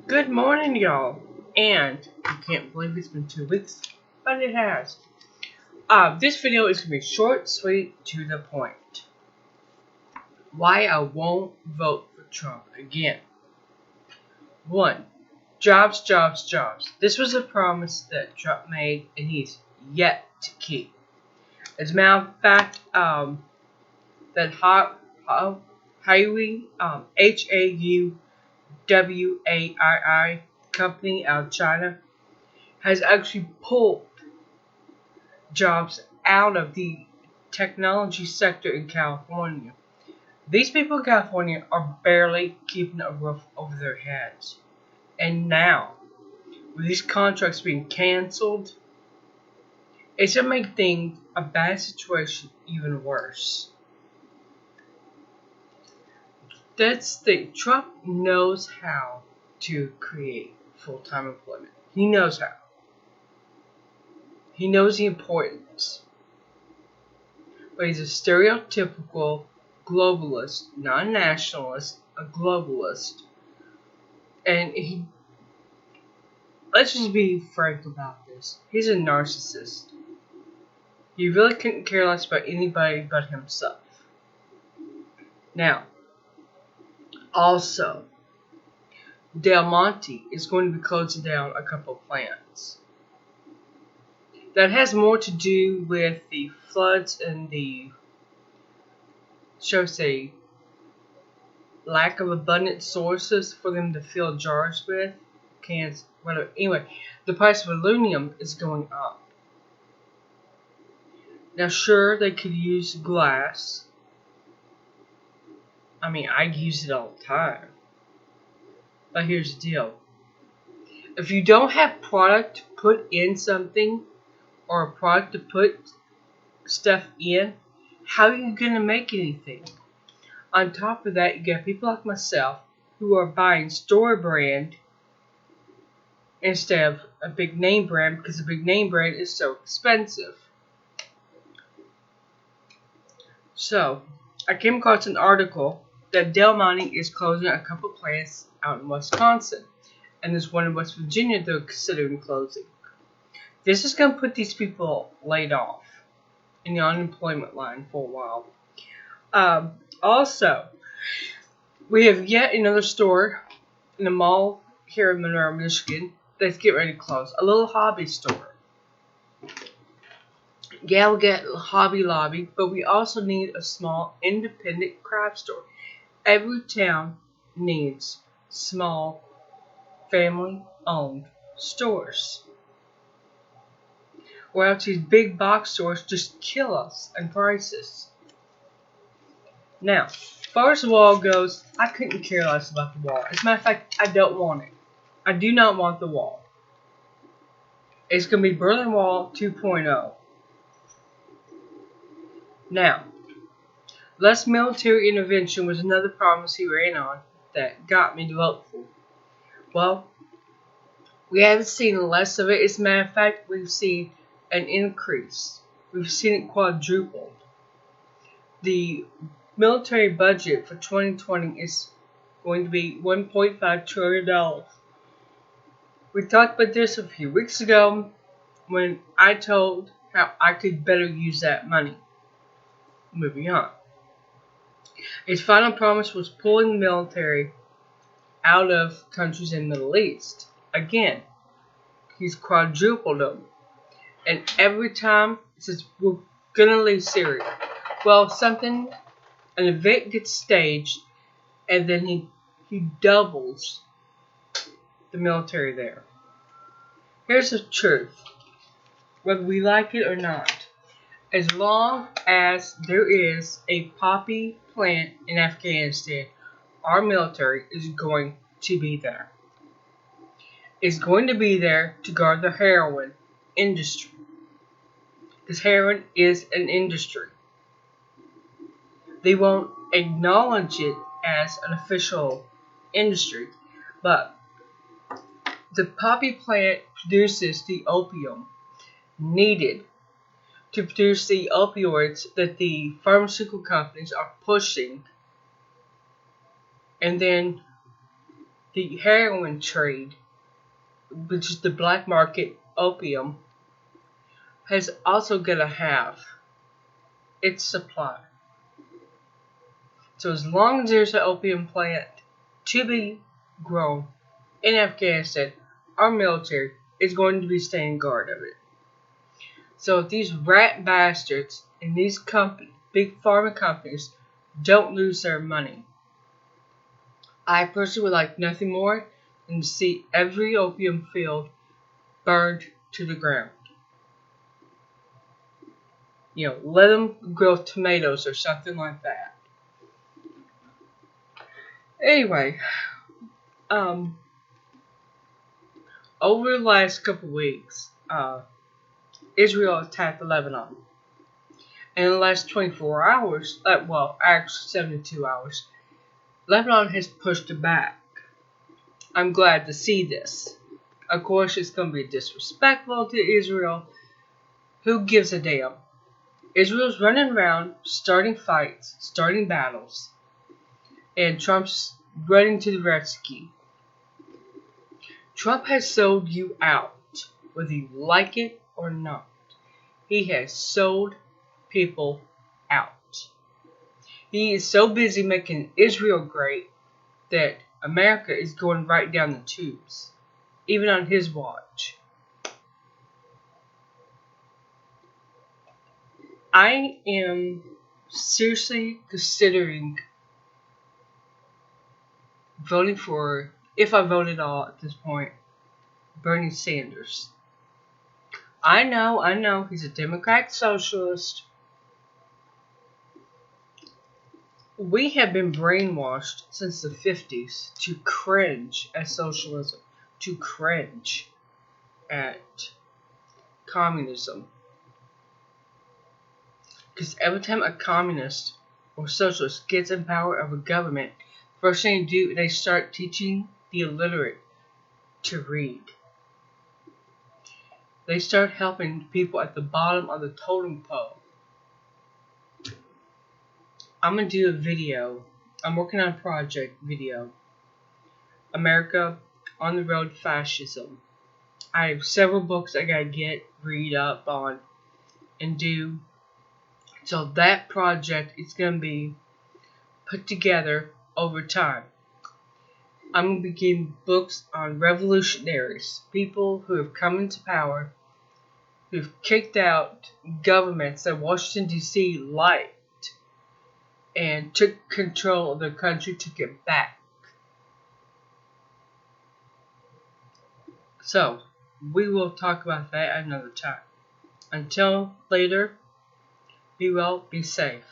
Good morning, y'all. And I can't believe it's been 2 weeks, but it has. This video is gonna be short, sweet, to the point. Why I won't vote for Trump again. 1. Jobs, jobs, jobs. This was a promise that Trump made, and he's yet to keep. As a matter of fact, that Huawei, Huawei company out of China has actually pulled jobs out of the technology sector in California. These people in California are barely keeping a roof over their heads. And now, with these contracts being canceled, it's going to make things, a bad situation, even worse. That's the thing. Trump knows how to create full-time employment. He knows how. He knows the importance. But he's a stereotypical globalist, not a nationalist, a globalist. And let's just be frank about this. He's a narcissist. He really couldn't care less about anybody but himself. Now, also, Del Monte is going to be closing down a couple of plants. That has more to do with the floods and the, shall we say, lack of abundant sources for them to fill jars with, cans, whatever. Anyway, the price of aluminum is going up. Now, sure, they could use glass. I mean, I use it all the time. But here's the deal. If you don't have product to put in something, or a product to put stuff in, how are you going to make anything? On top of that, you got people like myself who are buying store brand instead of a big name brand because a big name brand is so expensive. So, I came across an article that Del Monte is closing a couple plants out in Wisconsin, and there's one in West Virginia they're considering closing. This is going to put these people laid off in the unemployment line for a while. Also, we have yet another store in a mall here in Monroe, Michigan that's getting ready to close. A little hobby store. Yeah, we'll get Hobby Lobby, but we also need a small independent craft store. Every town needs small family-owned stores. Or else these big box stores just kill us in prices. Now, as far as the wall goes, I couldn't care less about the wall. As a matter of fact, I don't want it. I do not want the wall. It's going to be Berlin Wall 2.0. Now, less military intervention was another promise he ran on that got me to vote for. Well, we haven't seen less of it. As a matter of fact, we've seen an increase. We've seen it quadrupled. The military budget for 2020 is going to be $1.5 trillion. We talked about this a few weeks ago when I told how I could better use that money. Moving on. His final promise was pulling the military out of countries in the Middle East. Again, he's quadrupled them. And every time he says, we're going to leave Syria. Well, an event gets staged, and then he doubles the military there. Here's the truth. Whether we like it or not, as long as there is a poppy plant in Afghanistan, our military is going to be there. It's going to be there to guard the heroin industry. Because heroin is an industry. They won't acknowledge it as an official industry, but the poppy plant produces the opium needed to produce the opioids that the pharmaceutical companies are pushing, and then the heroin trade, which is the black market opium, has also got to have its supply. So as long as there's an opium plant to be grown in Afghanistan, our military is going to be staying guard of it. So if these rat bastards and these big pharma companies don't lose their money, I personally would like nothing more than to see every opium field burned to the ground. Let them grow tomatoes or something like that. Anyway, over the last couple weeks, Israel attacked Lebanon. And in the last 24 hours, actually 72 hours, Lebanon has pushed it back. I'm glad to see this. Of course, it's going to be disrespectful to Israel. Who gives a damn? Israel's running around, starting fights, starting battles, and Trump's running to the rescue. Trump has sold you out, whether you like it or not. He has sold people out. He is so busy making Israel great that America is going right down the tubes, even on his watch. I am seriously considering voting for, if I vote at all at this point, Bernie Sanders. I know, he's a Democrat socialist. We have been brainwashed since the 50s to cringe at socialism, to cringe at communism. Because every time a communist or socialist gets in power of a government, first thing they do, they start teaching the illiterate to read. They start helping people at the bottom of the totem pole. I'm going to do a video. I'm working on a project video. America on the Road to Fascism. I have several books I gotta read up on, and do. So that project is going to be put together over time. I'm going to be giving books on revolutionaries, people who have come into power, who've kicked out governments that Washington, D.C. liked, and took control of the country, took it back. So, we will talk about that another time. Until later, be well, be safe.